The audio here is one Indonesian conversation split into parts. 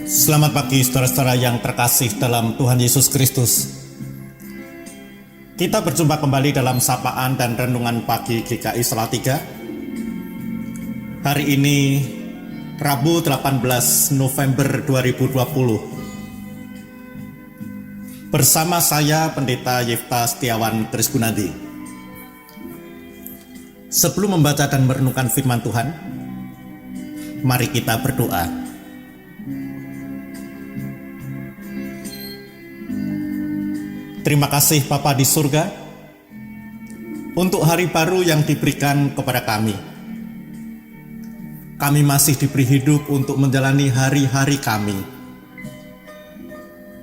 Selamat pagi saudara-saudara yang terkasih dalam Tuhan Yesus Kristus. Kita berjumpa kembali dalam sapaan dan renungan pagi GKI Salatiga. Hari ini Rabu 18 November 2020. Bersama saya Pendeta Yefta Setiawan Trisgunadi. Sebelum membaca dan merenungkan firman Tuhan, mari kita berdoa. Terima kasih Bapa di surga untuk hari baru yang diberikan kepada kami. Kami masih diberi hidup untuk menjalani hari-hari kami.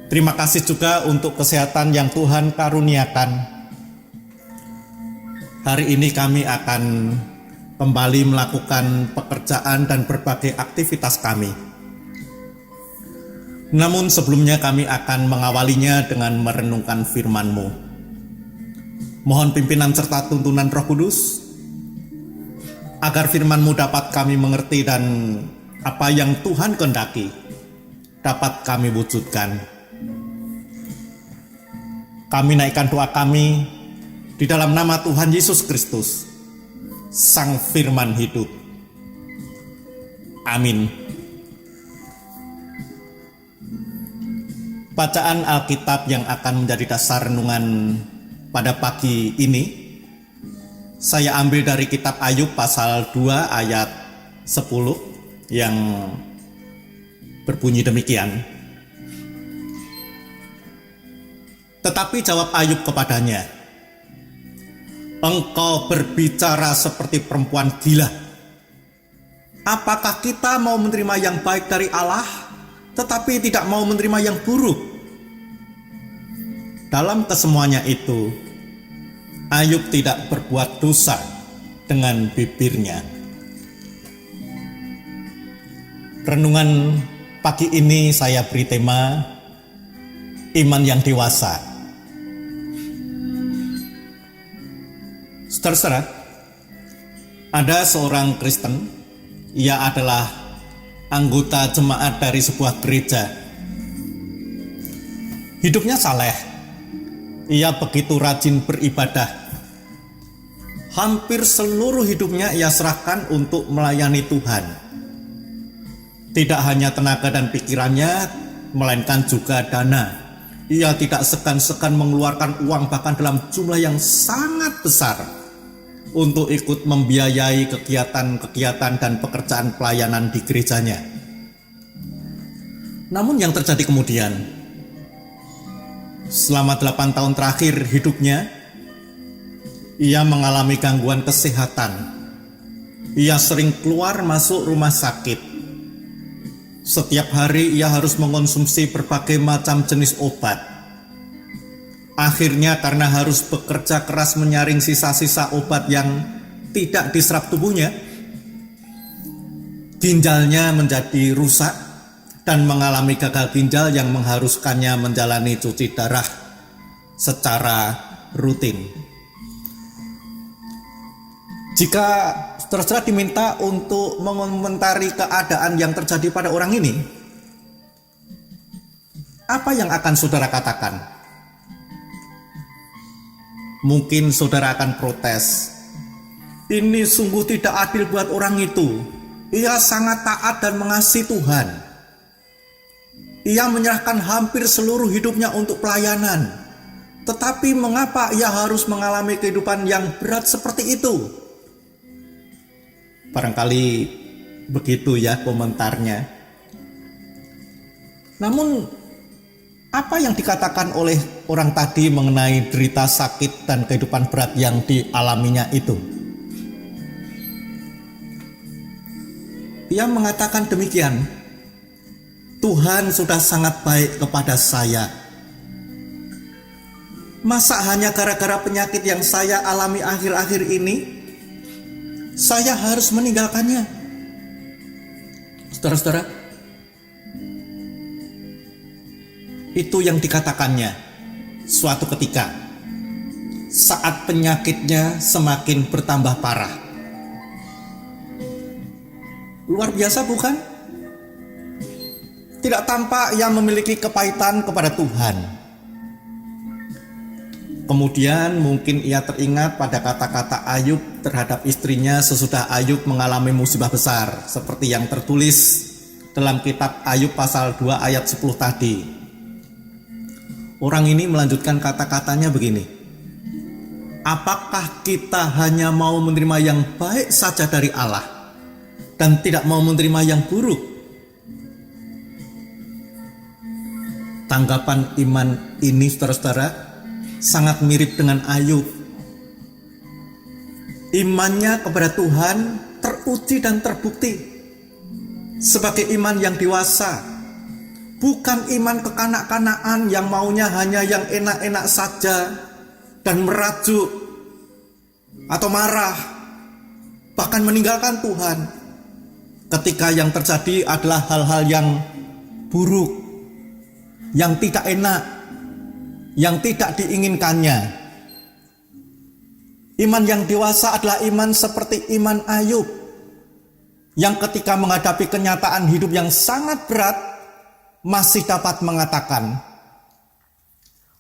Terima kasih juga untuk kesehatan yang Tuhan karuniakan. Hari ini kami akan kembali melakukan pekerjaan dan berbagai aktivitas kami. Namun sebelumnya kami akan mengawalinya dengan merenungkan firman-Mu. Mohon pimpinan serta tuntunan Roh Kudus, agar firman-Mu dapat kami mengerti dan apa yang Tuhan kehendaki dapat kami wujudkan. Kami naikkan doa kami di dalam nama Tuhan Yesus Kristus, Sang Firman Hidup. Amin. Bacaan Alkitab yang akan menjadi dasar renungan pada pagi ini saya ambil dari kitab Ayub pasal 2 ayat 10 yang berbunyi demikian. Tetapi jawab Ayub kepadanya, "Engkau berbicara seperti perempuan gila. Apakah kita mau menerima yang baik dari Allah, tetapi tidak mau menerima yang buruk?" Dalam kesemuanya itu, Ayub tidak berbuat dosa dengan bibirnya. Renungan pagi ini saya beri tema iman yang dewasa. Saudara-saudara, ada seorang Kristen, ia adalah anggota jemaat dari sebuah gereja. Hidupnya saleh. Ia begitu rajin beribadah. Hampir seluruh hidupnya ia serahkan untuk melayani Tuhan. Tidak hanya tenaga dan pikirannya, melainkan juga dana. Ia tidak segan-segan mengeluarkan uang bahkan dalam jumlah yang sangat besar untuk ikut membiayai kegiatan-kegiatan dan pekerjaan pelayanan di gerejanya. Namun yang terjadi kemudian, selama 8 tahun terakhir hidupnya, ia mengalami gangguan kesehatan. Ia sering keluar masuk rumah sakit. Setiap hari ia harus mengonsumsi berbagai macam jenis obat. Akhirnya karena harus bekerja keras menyaring sisa-sisa obat yang tidak diserap tubuhnya, ginjalnya menjadi rusak dan mengalami gagal ginjal yang mengharuskannya menjalani cuci darah secara rutin. Jika saudara-saudara diminta untuk mengomentari keadaan yang terjadi pada orang ini, apa yang akan saudara katakan? Mungkin saudara akan protes, "Ini sungguh tidak adil buat orang itu. Ia sangat taat dan mengasihi Tuhan. Ia menyerahkan hampir seluruh hidupnya untuk pelayanan. Tetapi mengapa ia harus mengalami kehidupan yang berat seperti itu?" Barangkali begitu ya komentarnya. Namun apa yang dikatakan oleh orang tadi mengenai derita sakit dan kehidupan berat yang dialaminya itu? Ia mengatakan demikian, "Tuhan sudah sangat baik kepada saya. Masa hanya gara-gara penyakit yang saya alami akhir-akhir ini, saya harus meninggalkannya?" Saudara-saudara, Itu yang dikatakannya suatu ketika saat penyakitnya semakin bertambah parah. Luar biasa bukan? Tidak tampak ia memiliki kepahitan kepada Tuhan. Kemudian mungkin ia teringat pada kata-kata Ayub terhadap istrinya sesudah Ayub mengalami musibah besar, seperti yang tertulis dalam kitab Ayub pasal 2 ayat 10 tadi. Orang ini melanjutkan kata-katanya begini: apakah kita hanya mau menerima yang baik saja dari Allah dan tidak mau menerima yang buruk? Tanggapan iman ini, saudara-saudara, sangat mirip dengan Ayub. Imannya kepada Tuhan teruji dan terbukti sebagai iman yang dewasa, bukan iman kekanak-kanakan yang maunya hanya yang enak-enak saja dan merajuk atau marah, bahkan meninggalkan Tuhan ketika yang terjadi adalah hal-hal yang buruk, yang tidak enak, yang tidak diinginkannya. Iman yang dewasa adalah iman seperti iman Ayub, yang ketika menghadapi kenyataan hidup yang sangat berat masih dapat mengatakan,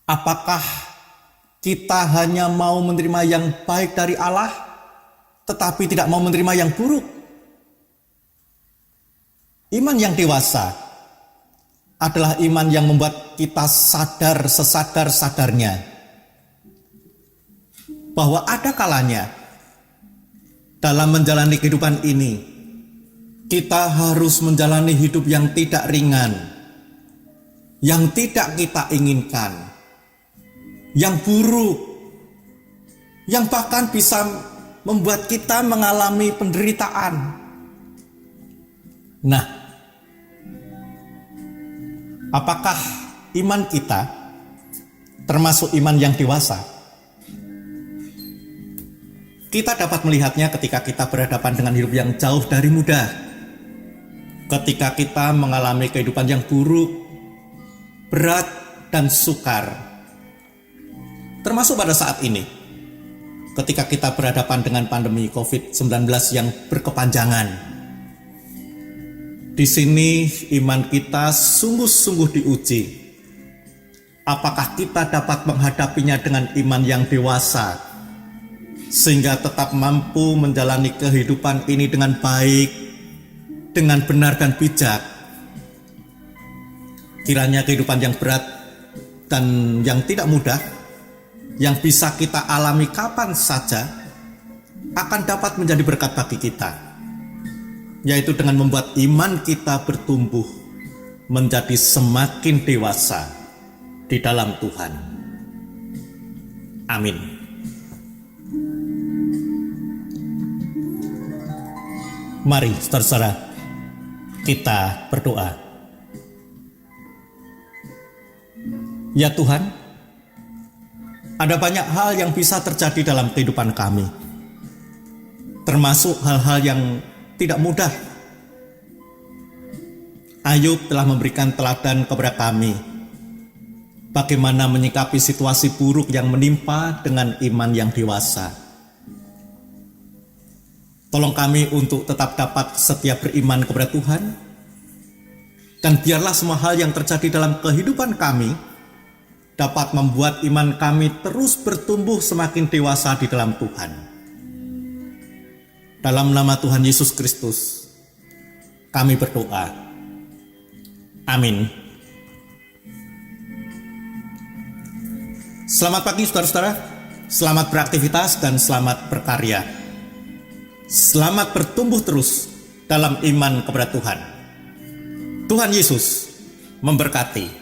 apakah kita hanya mau menerima yang baik dari Allah tetapi tidak mau menerima yang buruk? Iman yang dewasa adalah iman yang membuat kita sadar sesadar-sadarnya bahwa ada kalanya dalam menjalani kehidupan ini kita harus menjalani hidup yang tidak ringan, yang tidak kita inginkan, yang buruk, yang bahkan bisa membuat kita mengalami penderitaan. Nah, apakah iman kita termasuk iman yang dewasa? Kita dapat melihatnya ketika kita berhadapan dengan hidup yang jauh dari mudah. Ketika kita mengalami kehidupan yang buruk, berat, dan sukar. Termasuk pada saat ini, ketika kita berhadapan dengan pandemi COVID-19 yang berkepanjangan. Di sini iman kita sungguh-sungguh diuji. Apakah kita dapat menghadapinya dengan iman yang dewasa, sehingga tetap mampu menjalani kehidupan ini dengan baik, dengan benar dan bijak. Kiranya kehidupan yang berat dan yang tidak mudah, yang bisa kita alami kapan saja, akan dapat menjadi berkat bagi kita, yaitu dengan membuat iman kita bertumbuh menjadi semakin dewasa di dalam Tuhan. Amin. Mari saudara-saudara, kita berdoa. Ya Tuhan, ada banyak hal yang bisa terjadi dalam kehidupan kami, termasuk hal-hal yang tidak mudah. Ayub telah memberikan teladan kepada kami bagaimana menyikapi situasi buruk yang menimpa dengan iman yang dewasa. Tolong kami untuk tetap dapat setia beriman kepada Tuhan, dan biarlah semua hal yang terjadi dalam kehidupan kami dapat membuat iman kami terus bertumbuh semakin dewasa di dalam Tuhan. Dalam nama Tuhan Yesus Kristus, kami berdoa. Amin. Selamat pagi saudara-saudara, selamat beraktivitas dan selamat berkarya. Selamat bertumbuh terus dalam iman kepada Tuhan. Tuhan Yesus memberkati.